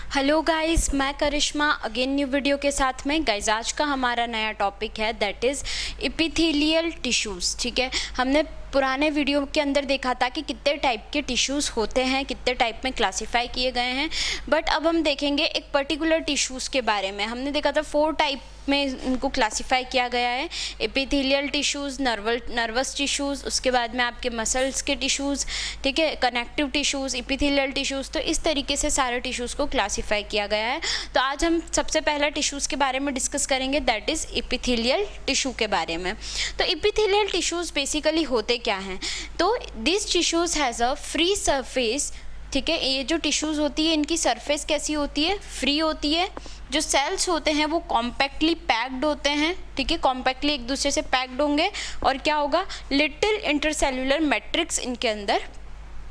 Hello guys, मैं करिश्मा again new video के साथ में। गाइस आज का हमारा नया टॉपिक है दैट इज़ एपिथेलियल टिश्यूज़। ठीक है, हमने पुराने वीडियो के अंदर देखा था कि कितने टाइप के टिश्यूज़ होते हैं, कितने टाइप में क्लासिफाई किए गए हैं। बट अब हम देखेंगे एक पर्टिकुलर टिश्यूज़ के बारे में। हमने देखा था 4 टाइप में इनको क्लासिफाई किया गया है। एपिथेलियल टिश्यूज़, नर्वस टिश्यूज़, उसके बाद में आपके मसल्स के टिश्यूज़, ठीक है, कनेक्टिव टिश्यूज़, एपिथेलियल टिश्यूज़। तो इस तरीके से सारे टिश्यूज़ को क्लासिफाई किया गया है। तो आज हम सबसे पहला टिश्यूज़ के बारे में डिस्कस करेंगे दैट इज़ एपिथेलियल टिश्यू के बारे में। तो एपिथेलियल टिश्यूज़ बेसिकली होते क्या हैं? तो this tissues has a free surface. ठीक है, ये जो टिश्यूज़ होती है इनकी सरफेस कैसी होती है? फ्री होती है। जो सेल्स होते हैं वो कॉम्पैक्टली पैक्ड होते हैं। ठीक है, कॉम्पैक्टली एक दूसरे से पैक्ड होंगे और क्या होगा, लिटिल इंटरसेल्युलर मैट्रिक्स इनके अंदर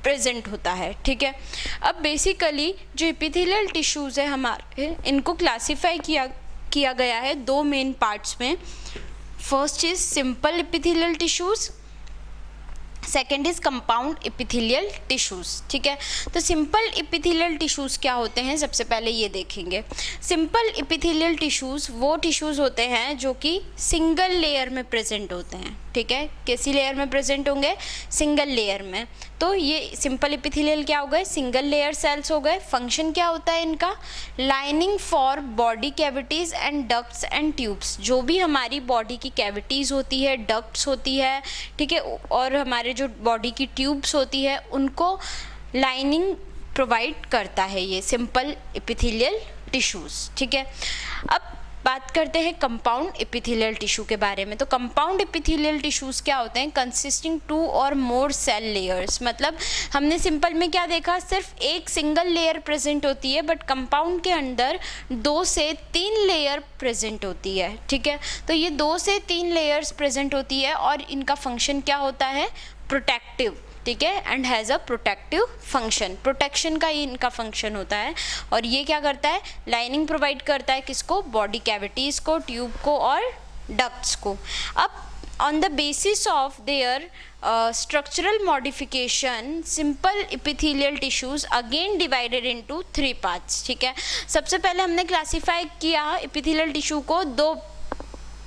प्रेजेंट होता है। ठीक है, अब बेसिकली जो एपिथेलियल टिश्यूज़ है हमारे, इनको क्लासिफाई किया गया है 2 मेन पार्ट्स में। First is simple epithelial tissues, second is compound epithelial tissues. ठीक है, तो सिंपल एपिथेलियल टिश्यूज़ क्या होते हैं, सबसे पहले ये देखेंगे। सिंपल एपिथेलियल टिश्यूज़ वो टिश्यूज़ होते हैं जो कि सिंगल लेयर में प्रेजेंट होते हैं। ठीक है, कैसी लेयर में प्रेजेंट होंगे? सिंगल लेयर में। तो ये सिंपल एपिथेलियल क्या हो गए? सिंगल लेयर सेल्स हो गए। फंक्शन क्या होता है इनका? Lining for body cavities and ducts and tubes. जो भी हमारी बॉडी की कैविटीज़ होती है, डक्ट्स होती है, ठीक है, और हमारे जो बॉडी की ट्यूब्स होती है उनको लाइनिंग प्रोवाइड करता है ये सिंपल एपिथेलियल टिश्यूज़। ठीक है, अब बात करते हैं कंपाउंड एपिथेलियल टिश्यू के बारे में। तो कंपाउंड एपिथेलियल टिश्यूज़ क्या होते हैं? कंसिस्टिंग 2 और मोर सेल लेयर्स। मतलब हमने सिंपल में क्या देखा, सिर्फ एक सिंगल लेयर प्रेजेंट होती है, बट कंपाउंड के अंदर 2 से 3 लेयर प्रेजेंट होती है। ठीक है, तो ये 2 से 3 लेयर्स प्रेजेंट होती है और इनका फंक्शन क्या होता है? प्रोटेक्टिव। ठीक है, and has a protective function. Protection का ही इनका फंक्शन होता है। और ये क्या करता है? लाइनिंग प्रोवाइड करता है किसको? बॉडी कैविटीज़ को, ट्यूब को और डक्ट्स को। अब on the basis of there structural modification, simple epithelial tissues again divided into 3 parts. ठीक है, सबसे पहले हमने क्लासीफाई किया एपिथेलियल टिश्यू को 2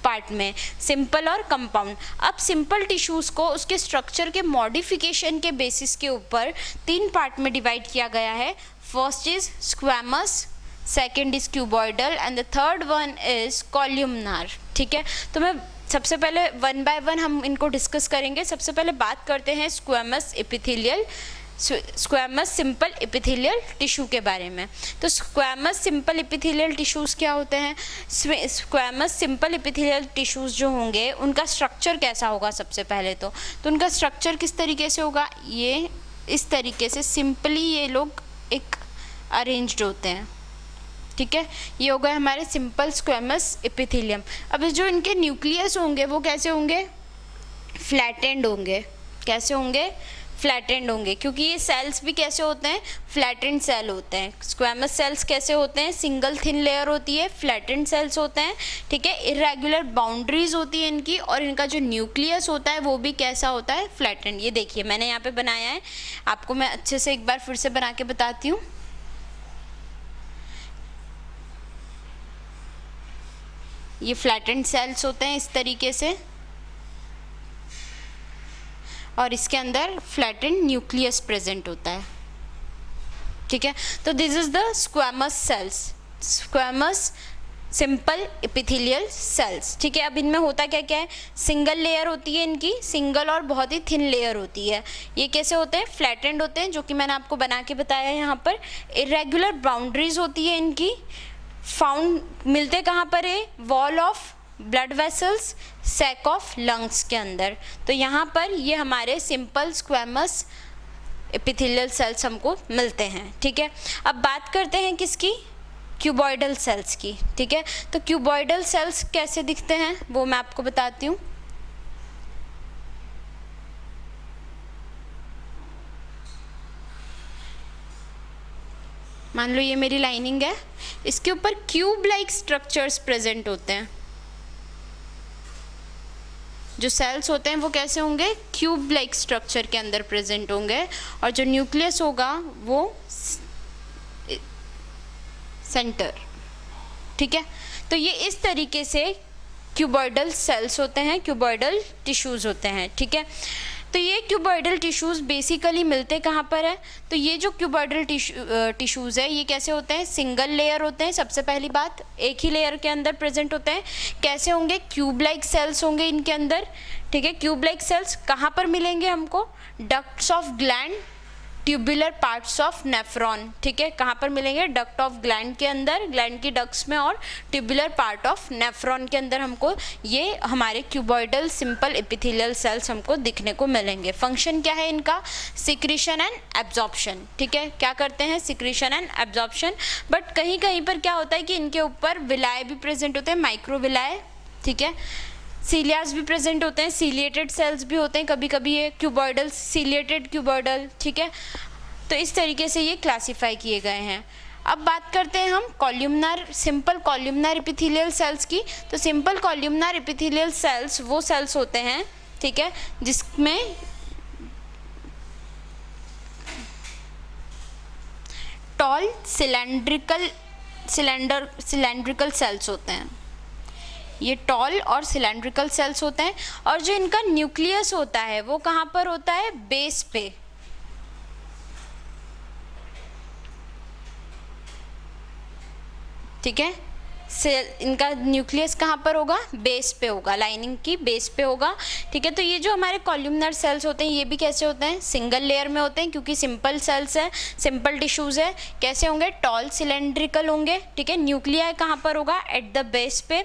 पार्ट में, सिंपल और कंपाउंड। अब सिंपल टिश्यूज़ को उसके स्ट्रक्चर के मॉडिफिकेशन के बेसिस के ऊपर 3 पार्ट में डिवाइड किया गया है। First is squamous, second is cuboidal and the third one is columnar. ठीक है, तो मैं सबसे पहले 1 बाय 1 हम इनको डिस्कस करेंगे। सबसे पहले बात करते हैं squamous epithelial, squamous simple epithelial tissue के बारे में। तो स्क्वैमस सिंपल एपिथेलियल टिश्यूज़ क्या होते हैं? स्क्वैमस सिंपल एपिथेलियल टिश्यूज़ जो होंगे उनका स्ट्रक्चर कैसा होगा? सबसे पहले तो उनका स्ट्रक्चर किस तरीके से होगा? ये इस तरीके से सिंपली ये लोग एक अरेंज्ड होते हैं। ठीक है, ये हो गए हमारे सिंपल स्क्वैमस एपिथेलियम। अब जो इनके न्यूक्लियस होंगे वो कैसे होंगे? फ्लैटेंड होंगे। कैसे होंगे? फ्लैटेंड होंगे, क्योंकि ये सेल्स भी कैसे होते हैं? फ्लैटेंड सेल होते हैं। स्क्वैमस सेल्स कैसे होते हैं? सिंगल थिन लेयर होती है, फ्लैटेंड सेल्स होते हैं। ठीक है, इरेगुलर बाउंड्रीज होती है इनकी, और इनका जो न्यूक्लियस होता है वो भी कैसा होता है? फ्लैटेंड। ये देखिए मैंने यहाँ पे बनाया है, आपको मैं अच्छे से एक बार फिर से बना के बताती हूँ। ये फ्लैटेंड सेल्स होते हैं इस तरीके से, और इसके अंदर फ्लैटेंड न्यूक्लियस प्रेजेंट होता है। ठीक है, तो this is the squamous cells, squamous simple epithelial cells. ठीक है, अब इनमें होता क्या क्या है? सिंगल लेयर होती है इनकी, सिंगल और बहुत ही थिन लेयर होती है। ये कैसे होते हैं? फ्लैटेंड होते हैं, जो कि मैंने आपको बना के बताया है यहाँ पर। इरेगुलर बाउंड्रीज होती है इनकी। फाउंड मिलते कहाँ पर है? Wall of blood vessels, sac of lungs के अंदर। तो यहाँ पर ये हमारे सिंपल स्क्वैमस एपिथेलियल सेल्स हमको मिलते हैं। ठीक है, अब बात करते हैं किसकी? क्यूबॉइडल सेल्स की। ठीक है, तो क्यूबॉइडल सेल्स कैसे दिखते हैं वो मैं आपको बताती हूँ। मान लो ये मेरी लाइनिंग है, इसके ऊपर क्यूब लाइक स्ट्रक्चर्स प्रेजेंट होते हैं। जो सेल्स होते हैं वो कैसे होंगे? क्यूब लाइक स्ट्रक्चर के अंदर प्रेजेंट होंगे, और जो न्यूक्लियस होगा वो सेंटर, ठीक है। तो ये इस तरीके से क्यूबॉइडल सेल्स होते हैं, क्यूबॉइडल टिश्यूज़ होते हैं, ठीक है। तो ये क्यूबॉइडल टिश्यूज़ बेसिकली मिलते कहाँ पर है? तो ये जो क्यूबॉइडल टिश्यूज़ है ये कैसे होते हैं? सिंगल लेयर होते हैं। सबसे पहली बात, एक ही लेयर के अंदर प्रेजेंट होते हैं। कैसे होंगे? क्यूब लाइक सेल्स होंगे इनके अंदर, ठीक है। क्यूब लाइक सेल्स कहाँ पर मिलेंगे हमको? Ducts of gland, tubular parts of nephron, ठीक है। कहाँ पर मिलेंगे? डक्ट ऑफ ग्लैंड के अंदर, ग्लैंड की डक्ट्स में, और ट्यूबुलर पार्ट ऑफ नेफ्रॉन के अंदर हमको ये हमारे क्यूबॉइडल सिंपल एपिथेलियल सेल्स हमको दिखने को मिलेंगे। फंक्शन क्या है इनका? सिक्रीशन एंड एब्जॉर्प्शन, ठीक है। क्या करते हैं? Secretion and absorption. बट कहीं कहीं पर क्या होता है कि इनके ऊपर विलाय भी प्रेजेंट होते हैं, माइक्रोविलाय, ठीक है। सीलियास भी प्रेजेंट होते हैं, सीलिएटेड सेल्स भी होते हैं कभी कभी, ये क्यूबॉइडल, सीलिएटेड क्यूबॉइडल, ठीक है। तो इस तरीके से ये क्लासिफाई किए गए हैं। अब बात करते हैं हम columnar, simple columnar epithelial cells की। तो सिंपल कॉल्यूमनर एपिथेलियल सेल्स वो सेल्स होते हैं, ठीक है, जिसमें टॉल सिलेंड्रिकल सेल्स होते हैं। ये टॉल और सिलेंड्रिकल सेल्स होते हैं, और जो इनका न्यूक्लियस होता है वो कहाँ पर होता है? बेस पे, ठीक है। इनका न्यूक्लियस कहाँ पर होगा? बेस पे होगा, लाइनिंग की बेस पे होगा, ठीक है। तो ये जो हमारे कॉल्यूमनर सेल्स होते हैं ये भी कैसे होते हैं? सिंगल लेयर में होते हैं, क्योंकि सिंपल सेल्स है, सिंपल टिश्यूज़ है। कैसे होंगे? टॉल सिलेंड्रिकल होंगे, ठीक है। न्यूक्लियाई कहाँ पर होगा? एट द बेस पे।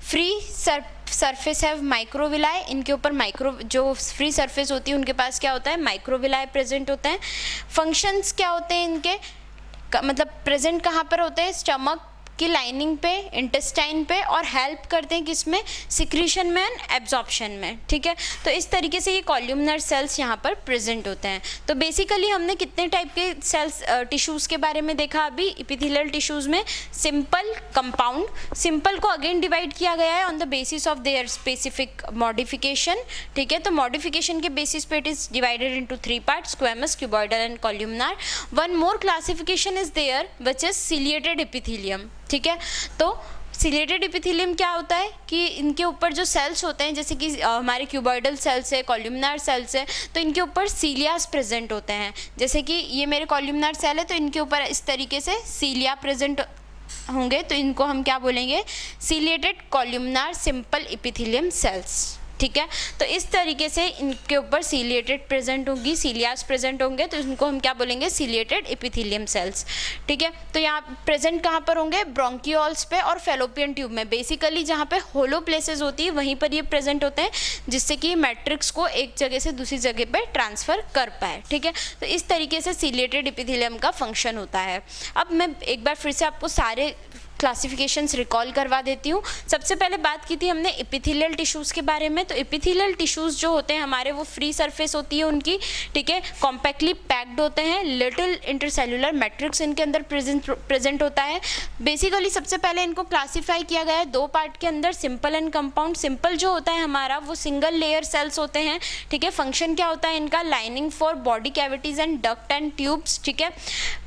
फ्री सरफेस हैव माइक्रोविलाय, इनके ऊपर जो फ्री सरफेस होती है उनके पास क्या होता है? माइक्रोविलाय प्रेजेंट होते हैं। फंक्शंस क्या होते हैं इनके? मतलब प्रेजेंट कहाँ पर होते हैं? स्टमक की लाइनिंग पे, इंटेस्टाइन पे, और हेल्प करते हैं किसमें? सिक्रीशन में एंड एब्जॉर्प्शन में, ठीक है। तो इस तरीके से ये कॉल्यूमनर सेल्स यहाँ पर प्रेजेंट होते हैं। तो बेसिकली हमने कितने टाइप के सेल्स टिश्यूज़ के बारे में देखा अभी एपिथेलियल टिश्यूज़ में? Simple, compound. सिंपल को अगेन डिवाइड किया गया है on the basis of their specific modification, ठीक है। तो मॉडिफिकेशन के बेसिस पे it is divided into 3 parts, squamous, cuboidal and columnar. One more classification is there which is ciliated epithelium, ठीक है। तो सिलेटेड एपिथेलियम क्या होता है कि इनके ऊपर जो सेल्स होते हैं, जैसे कि हमारे क्यूबॉइडल सेल्स है, कॉल्यूमनर सेल्स है, तो इनके ऊपर सीलियास प्रेजेंट होते हैं। जैसे कि ये मेरे कॉल्यूमनर सेल है तो इनके ऊपर इस तरीके से सीलिया प्रेजेंट होंगे, तो इनको हम क्या बोलेंगे? Chelated columnar simple epithelium cells, ठीक है। तो इस तरीके से इनके ऊपर सीलिएटेड प्रेजेंट होंगी, सीलियास प्रेजेंट होंगे, तो इनको हम क्या बोलेंगे? सिलिएटेड एपिथेलियम सेल्स, ठीक है। तो यहाँ प्रेजेंट कहाँ पर होंगे? ब्रोंकियोल्स पे और फेलोपियन ट्यूब में। बेसिकली जहाँ पे होलो प्लेसेस होती है वहीं पर ये प्रेजेंट होते हैं, जिससे कि मैट्रिक्स को एक जगह से दूसरी जगह पे ट्रांसफ़र कर पाए, ठीक है। तो इस तरीके से सिलिएटेड एपिथेलियम का फंक्शन होता है। अब मैं एक बार फिर से आपको सारे क्लासिफिकेशंस रिकॉल करवा देती हूँ। सबसे पहले बात की थी हमने एपिथेलियल टिश्यूज़ के बारे में। तो एपिथेलियल टिश्यूज़ जो होते हैं हमारे, वो फ्री सरफेस होती है उनकी, ठीक है, कॉम्पैक्टली पैक्ड होते हैं, लिटिल इंटरसेल्युलर मैट्रिक्स इनके अंदर प्रेजेंट होता है। बेसिकली सबसे पहले इनको क्लासीफाई किया गया है 2 पार्ट के अंदर, सिंपल एंड कंपाउंड। सिंपल जो होता है हमारा वो सिंगल लेयर सेल्स होते हैं, ठीक है। फंक्शन क्या होता है इनका? Lining for body cavities and duct and tubes, ठीक है।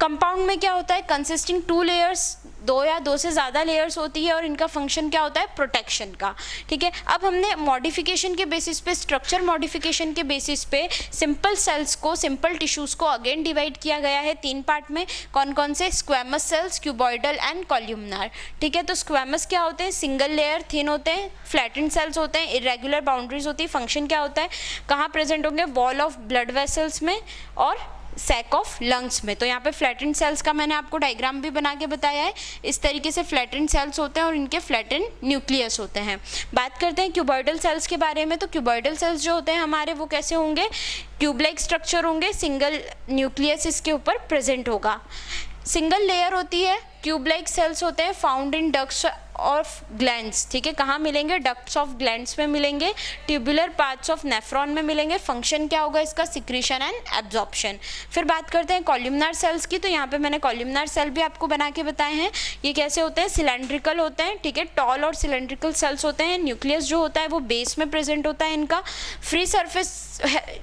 कंपाउंड में क्या होता है? कंसिस्टिंग 2 लेयर्स, 2 या 2 से ज़्यादा लेयर्स होती है, और इनका फंक्शन क्या होता है? प्रोटेक्शन का, ठीक है। अब हमने मॉडिफिकेशन के बेसिस पे, स्ट्रक्चर मॉडिफिकेशन के बेसिस पे सिंपल सेल्स को, सिंपल टिश्यूज़ को अगेन डिवाइड किया गया है 3 पार्ट में। कौन कौन से? Squamous cells, cuboidal and columnar, ठीक है। तो स्क्वेमस क्या होते हैं? सिंगल लेयर, थिन होते हैं, फ्लैटेंड सेल्स होते हैं, इरेगुलर बाउंड्रीज होती है। फंक्शन क्या होता है? कहाँ प्रेजेंट होंगे? वॉल ऑफ ब्लड वेसल्स में और सैक ऑफ लंग्स में। तो यहाँ पे फ्लैटेंड सेल्स का मैंने आपको डायग्राम भी बना के बताया है। इस तरीके से फ्लैटेंड सेल्स होते हैं और इनके फ्लैटेंड न्यूक्लियस होते हैं। बात करते हैं क्यूबॉइडल सेल्स के बारे में। तो क्यूबॉइडल सेल्स जो होते हैं हमारे, वो कैसे होंगे? ट्यूब लाइक स्ट्रक्चर होंगे, सिंगल न्यूक्लियस इसके ऊपर प्रेजेंट होगा, सिंगल लेयर होती है, ट्यूब लाइक सेल्स होते हैं, found in ducts of glands, ठीक है, कहाँ मिलेंगे, डक्ट्स ऑफ ग्लैंड्स में मिलेंगे, ट्यूबुलर पार्ट्स ऑफ नेफ्रॉन में मिलेंगे। फंक्शन क्या होगा इसका, सिक्रीशन एंड एब्जॉर्प्शन। फिर बात करते हैं कॉल्यूमनार सेल्स की, तो यहाँ पे मैंने कॉल्यूमनार सेल भी आपको बना के बताए हैं। ये कैसे होते हैं, सिलेंड्रिकल होते हैं, ठीक है, टॉल और सिलेंड्रिकल सेल्स होते हैं। न्यूक्लियस जो होता है वो बेस में प्रेजेंट होता है इनका। फ्री सरफेस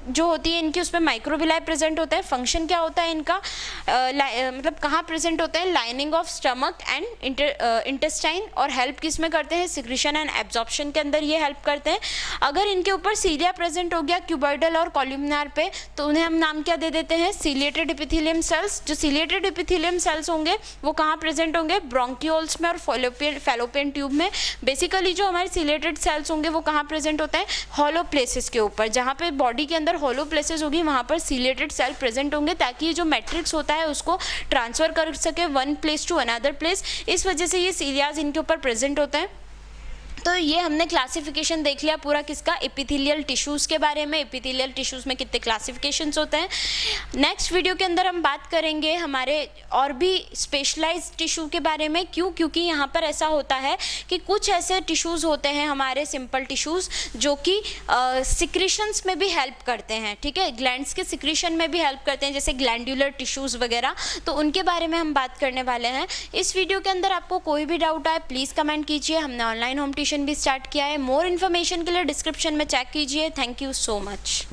जो होती है इनकी, उसमें माइक्रोविलाई प्रेजेंट होता है। फंक्शन क्या होता है इनका, मतलब कहाँ प्रेजेंट होता है, lining of stomach and intestine, और हेल्प किस में करते हैं, सिक्रीशन एंड एब्जॉर्प्शन के अंदर ये हेल्प करते हैं। अगर इनके ऊपर सीलिया प्रेजेंट हो गया क्यूबॉइडल और कॉल्यूमनार पे, तो उन्हें हम नाम क्या दे देते हैं, सीलिएटेड एपिथेलियम सेल्स। जो सीलिएटेड एपिथेलियम सेल्स होंगे वो कहाँ प्रेजेंट होंगे, ब्रोंकियोल्स में और फैलोपियन ट्यूब में। बेसिकली जो हमारे सीलिएटेड सेल्स होंगे वो कहाँ प्रेजेंट होता है, हॉलो प्लेसेस के ऊपर। जहाँ पे बॉडी के अंदर हॉलो प्लेसेस होगी वहाँ पर सीलिएटेड सेल प्रेजेंट होंगे, ताकि ये जो मैट्रिक्स होता है उसको ट्रांसफर कर सके one place to another place. इस वजह से ये सीलियाज इनके ऊपर प्रेजेंट होता है। तो ये हमने क्लासिफिकेशन देख लिया पूरा किसका, एपिथेलियल टिश्यूज़ के बारे में। एपिथेलियल टिश्यूज़ में कितने क्लासिफिकेशंस होते हैं। नेक्स्ट वीडियो के अंदर हम बात करेंगे हमारे और भी स्पेशलाइज्ड टिश्यू के बारे में। क्यों, क्योंकि यहाँ पर ऐसा होता है कि कुछ ऐसे टिश्यूज़ होते हैं हमारे सिंपल टिश्यूज़ जो कि सिक्रीशंस में भी हेल्प करते हैं, ठीक है, ग्लैंड्स के सिक्रीशन में भी हेल्प करते हैं, जैसे ग्लैंडुलर टिश्यूज़ वगैरह। तो उनके बारे में हम बात करने वाले हैं इस वीडियो के अंदर। आपको कोई भी डाउट आए प्लीज़ कमेंट कीजिए। हमने ऑनलाइन होम ट्यूशन भी स्टार्ट किया है। मोर इन्फॉर्मेशन के लिए डिस्क्रिप्शन में चेक कीजिए। Thank you so much.